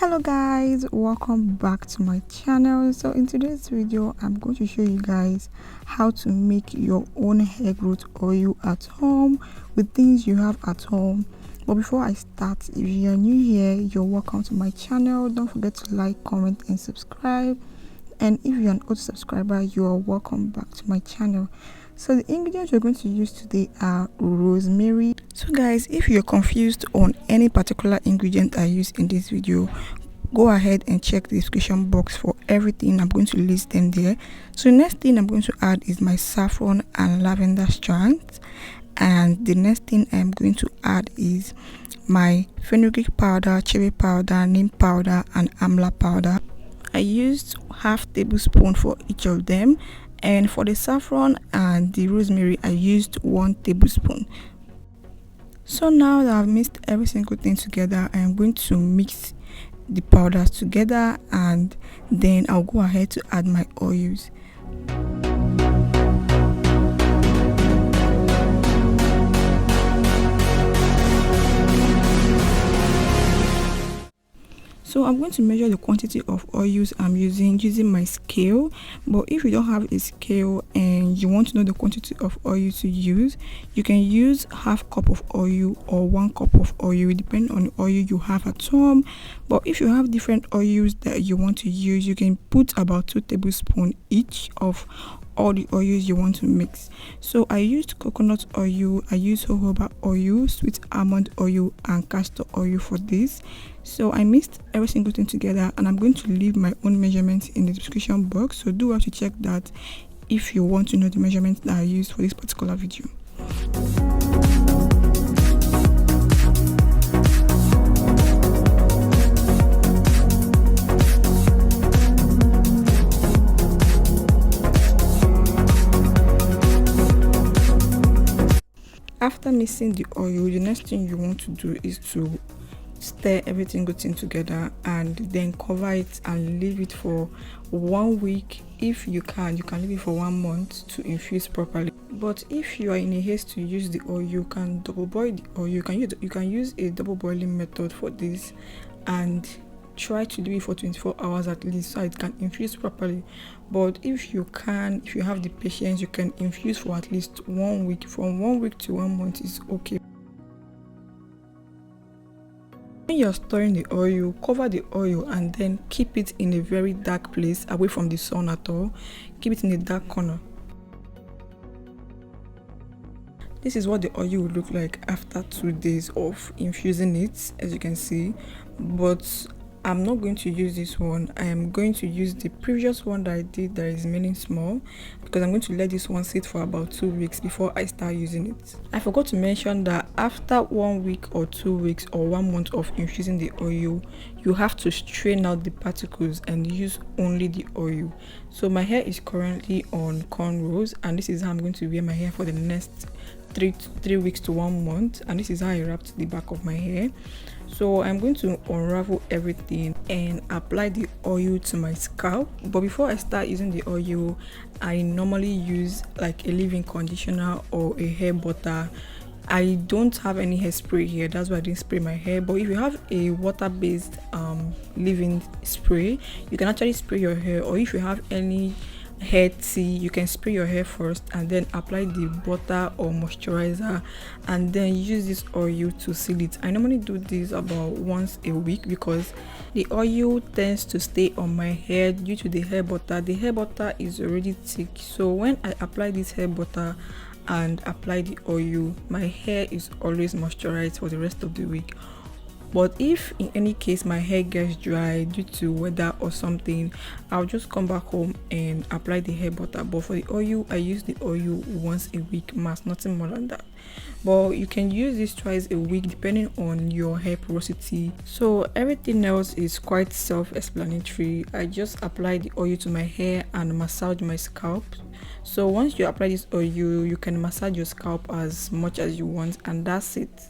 Hello guys, welcome back to my channel. So in today's video I'm going to show you guys how to make your own hair growth oil at home with things you have at home. But before I start, if you're new here, you're welcome to my channel. Don't forget to like, comment and subscribe, and if you're an old subscriber, you are welcome back to my channel. So the ingredients we're going to use today are rosemary. So guys, if you're confused on any particular ingredient I use in this video, go ahead and check the description box for everything. I'm going to list them there. So the next thing I'm going to add is my saffron and lavender strands, and the next thing I'm going to add is my fenugreek powder, chebe powder, neem powder and amla powder. I used half tablespoon for each of them, and for the saffron and the rosemary I used 1 tablespoon. So now that I've mixed every single thing together, I am going to mix the powders together, and then I'll go ahead to add my oils. So I'm going to measure the quantity of oils I'm using my scale. But if you don't have a scale and you want to know the quantity of oil to use, you can use half cup of oil or 1 cup of oil depending on the oil you have at home. But if you have different oils that you want to use, you can put about 2 tablespoons each of all the oils you want to mix. So I used coconut oil, I used jojoba oil, sweet almond oil and castor oil for this. So I mixed every single thing together, and I'm going to leave my own measurements in the description box, so do have to check that if you want to know the measurements that I used for this particular video. After mixing the oil, the next thing you want to do is to stir everything together and then cover it and leave it for 1 week. If you can leave it for 1 month to infuse properly. But if you are in a haste to use the oil, you can double boil the oil. You can use a double boiling method for this, and try to leave it for 24 hours at least so it can infuse properly. But if you have the patience, you can infuse for at least 1 week. From 1 week to 1 month is okay. When you're storing the oil, cover the oil and then keep it in a very dark place, away from the sun at all. Keep it in a dark corner. This is what the oil will look like after 2 days of infusing it, as you can see. But I'm not going to use this one. I am going to use the previous one that I did that is remaining small, because I'm going to let this one sit for about 2 weeks before I start using it. I forgot to mention that after 1 week or 2 weeks or 1 month of infusing the oil, you have to strain out the particles and use only the oil. So my hair is currently on cornrows, and this is how I'm going to wear my hair for the next 3 weeks to 1 month, and this is how I wrapped the back of my hair. So I'm going to unravel everything and apply the oil to my scalp. But before I start using the oil, I normally use like a leave-in conditioner or a hair butter. I don't have any hairspray here, that's why I didn't spray my hair. But if you have a water-based leave-in spray, you can actually spray your hair. Or if you have any hair tea, you can spray your hair first and then apply the butter or moisturizer, and then use this oil to seal it. I normally do this about once a week because the oil tends to stay on my hair due to the hair butter. The hair butter is already thick, so when I apply this hair butter and apply the oil, my hair is always moisturized for the rest of the week. But if in any case my hair gets dry due to weather or something, I'll just come back home and apply the hair butter. But for the oil, I use the oil once a week max, nothing more than that. But you can use this twice a week depending on your hair porosity. So everything else is quite self-explanatory. I just apply the oil to my hair and massage my scalp. So once you apply this oil, you can massage your scalp as much as you want, and that's it.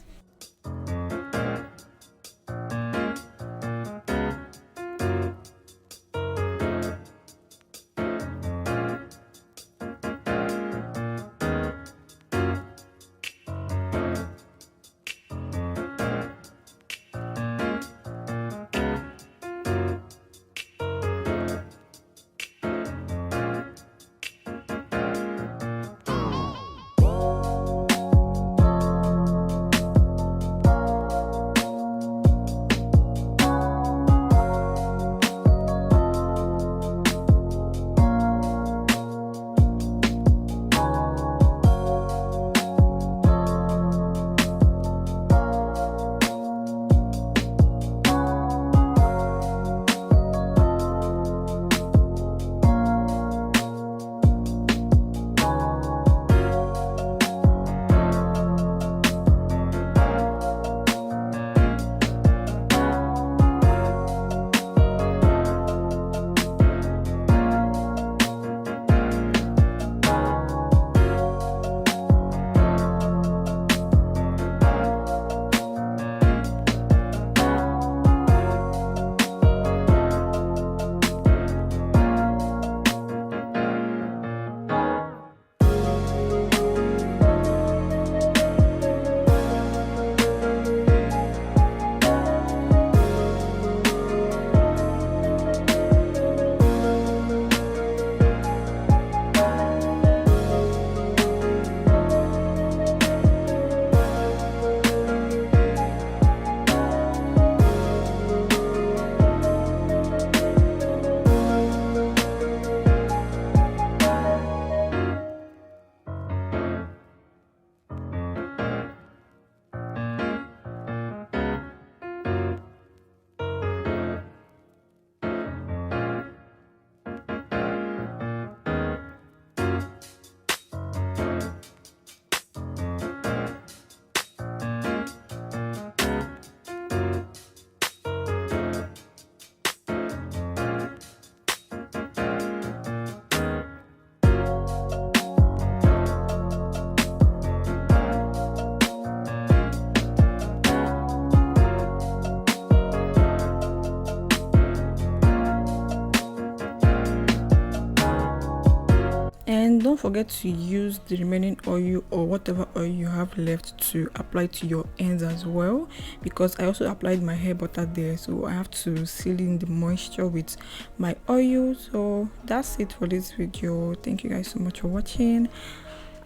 don't forget to use the remaining oil or whatever oil you have left to apply to your ends as well, because I also applied my hair butter there, so I have to seal in the moisture with my oil. So that's it for this video. Thank you guys so much for watching.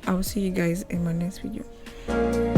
I will see you guys in my next video.